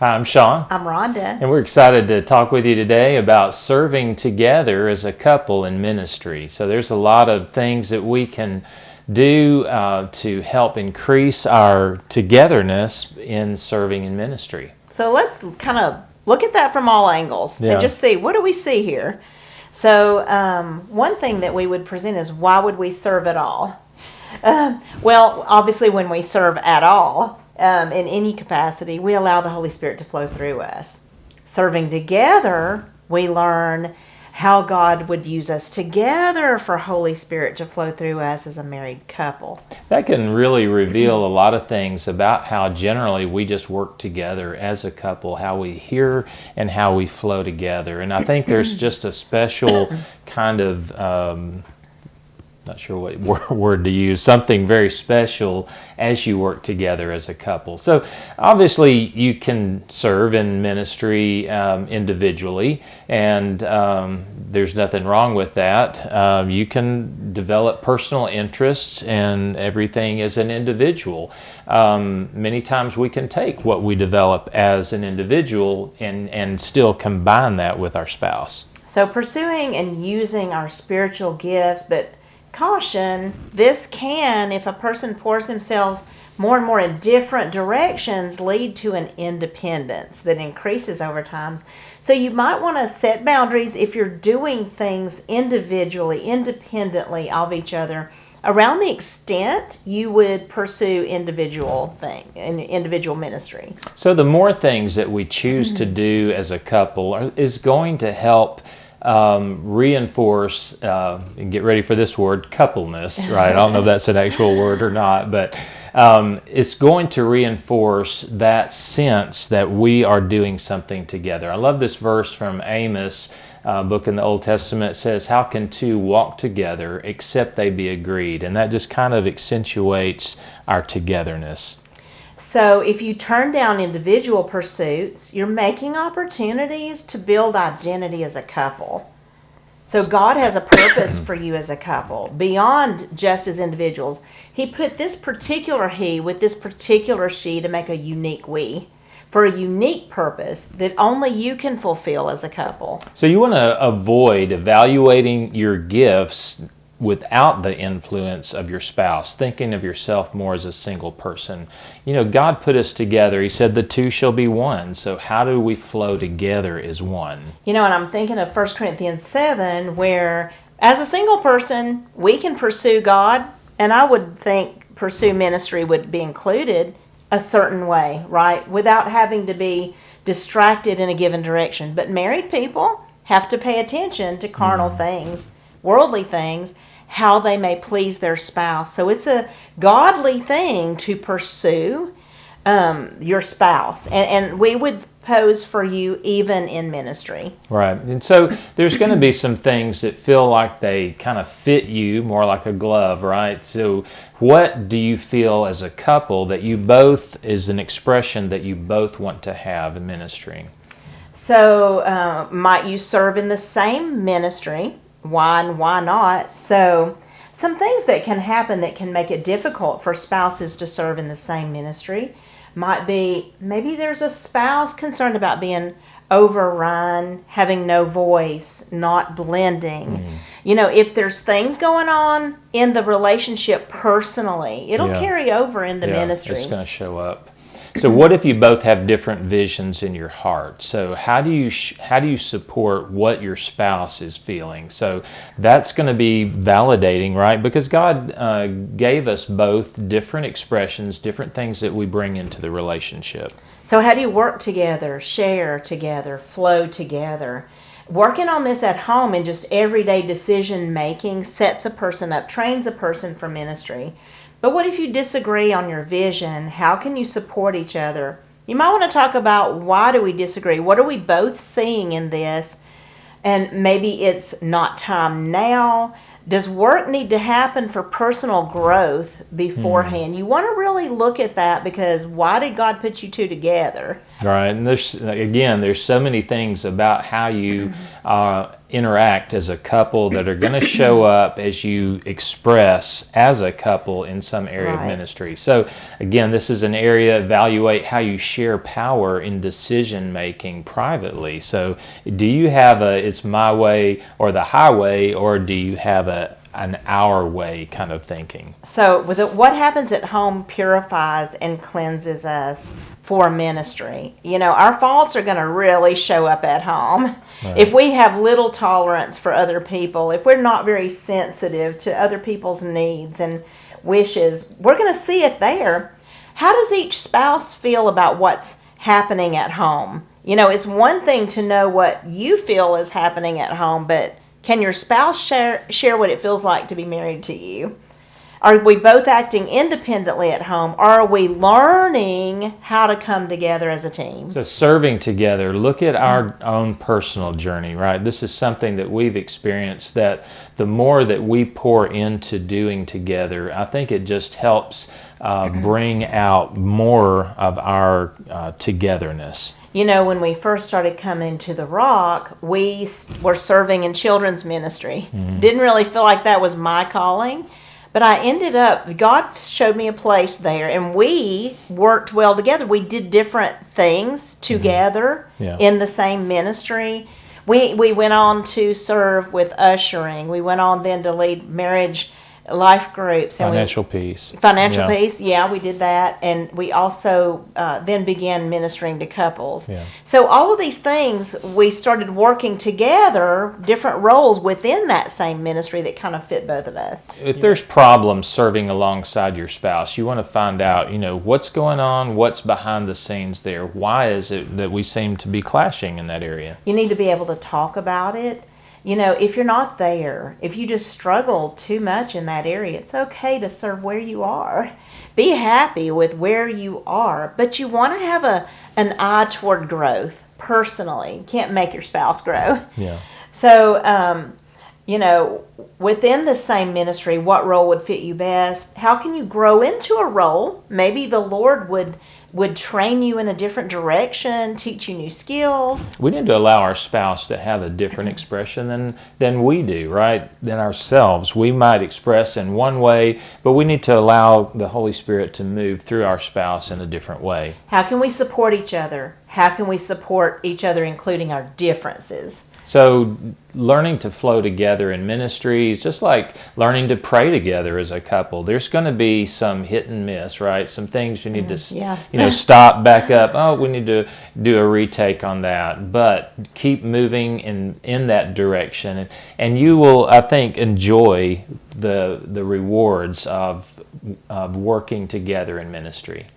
Hi, I'm Sean, I'm Rhonda. and we're excited to talk with you today about serving together as a couple in ministry. So there's a lot of things that we can do to help increase our togetherness in serving in ministry. So let's kind of look at that from all angles Yeah. and just see, what do we see here? So one thing that we would present is, why would we serve at all? Well, obviously when we serve at all, in any capacity, we allow the Holy Spirit to flow through us. Serving together, we learn how God would use us together for Holy Spirit to flow through us as a married couple. That can really reveal a lot of things about how generally we just work together as a couple, how we hear and how we flow together. And I think there's just a special kind of not sure what word to use, something very special as you work together as a couple. So obviously you can serve in ministry individually, and there's nothing wrong with that. You can develop personal interests and everything as an individual. Many times we can take what we develop as an individual and still combine that with our spouse. So pursuing and using our spiritual gifts, but caution, this can, if a person pours themselves more and more in different directions, lead to an independence that increases over time. So you might want to set boundaries if you're doing things individually, independently of each other, around the extent you would pursue individual ministry. So the more things that we choose to do as a couple is going to help reinforce, and get ready for this word, coupleness, right? I don't know if that's an actual word or not, but it's going to reinforce that sense that we are doing something together. I love this verse from Amos, book in the Old Testament. It says, "How can two walk together except they be agreed?" And that just kind of accentuates our togetherness. So if you turn down individual pursuits, you're making opportunities to build identity as a couple. So God has a purpose for you as a couple, beyond just as individuals. He put this particular he with this particular she to make a unique we, for a unique purpose that only you can fulfill as a couple. So you want to avoid evaluating your gifts without the influence of your spouse, thinking of yourself more as a single person. You know, God put us together. He said the two shall be one. So how do we flow together as one? You know, and I'm thinking of 1 Corinthians 7, where as a single person, we can pursue God, and I would think pursue ministry would be included a certain way, right? Without having to be distracted in a given direction. But married people have to pay attention to carnal things, worldly things, how they may please their spouse. So it's a godly thing to pursue your spouse. And we would pose for you even in ministry. Right. And so there's going to be some things that feel like they kind of fit you more like a glove, right? So what do you feel as a couple that you both, is an expression that you both want to have in ministry? So might you serve in the same ministry? Why and why not? So some things that can happen that can make it difficult for spouses to serve in the same ministry might be, maybe there's a spouse concerned about being overrun, having no voice, not blending. You know, if there's things going on in the relationship personally, it'll carry over into ministry. It's going to show up. So what if you both have different visions in your heart? So how do you support what your spouse is feeling? So that's going to be validating, right? Because God gave us both different expressions, different things that we bring into the relationship. So how do you work together, share together, flow together? Working on this at home and just everyday decision making sets a person up, trains a person for ministry. But what if you disagree on your vision? How can you support each other? You might want to talk about, why do we disagree? What are we both seeing in this? And maybe it's not time now. Does work need to happen for personal growth beforehand? You want to really look at that, because why did God put you two together? Right, and there's so many things about how you interact as a couple that are going to show up as you express as a couple in some area of Right. ministry. So again, this is an area, evaluate how you share power in decision making privately. So do you have it's my way or the highway, or do you have an our way kind of thinking? So, what happens at home purifies and cleanses us for ministry. You know, our faults are going to really show up at home. Right. If we have little tolerance for other people, if we're not very sensitive to other people's needs and wishes, we're going to see it there. How does each spouse feel about what's happening at home? You know, it's one thing to know what you feel is happening at home, but can your spouse share what it feels like to be married to you? Are we both acting independently at home, or are we learning how to come together as a team? So serving together, look at our own personal journey, right? This is something that we've experienced, that the more that we pour into doing together, I think it just helps bring out more of our togetherness. You know, when we first started coming to the Rock, we were serving in children's ministry. Didn't really feel like that was my calling. But I ended up, God showed me a place there, and we worked well together. We did different things together Yeah. in the same ministry. We went on to serve with ushering. We went on then to lead marriage life groups. And Financial peace. Financial Yeah. peace, yeah, we did that. And we also then began ministering to couples. Yeah. So all of these things, we started working together, different roles within that same ministry that kind of fit both of us. If there's problems serving alongside your spouse, you want to find out, what's going on, what's behind the scenes there. Why is it that we seem to be clashing in that area? You need to be able to talk about it. You know, if you're not there, if you just struggle too much in that area, it's okay to serve where you are. Be happy with where you are, but you want to have an eye toward growth personally. You can't make your spouse grow. Yeah. So, within the same ministry, what role would fit you best? How can you grow into a role? Maybe the Lord would train you in a different direction, teach you new skills. We need to allow our spouse to have a different expression than we do, right? Than ourselves. We might express in one way, but we need to allow the Holy Spirit to move through our spouse in a different way. How can we support each other? How can we support each other, including our differences? So learning to flow together in ministry is just like learning to pray together as a couple. There's going to be some hit and miss, right? Some things you need to stop, back up. Oh, we need to do a retake on that. But keep moving in that direction. And you will, I think, enjoy the rewards of working together in ministry.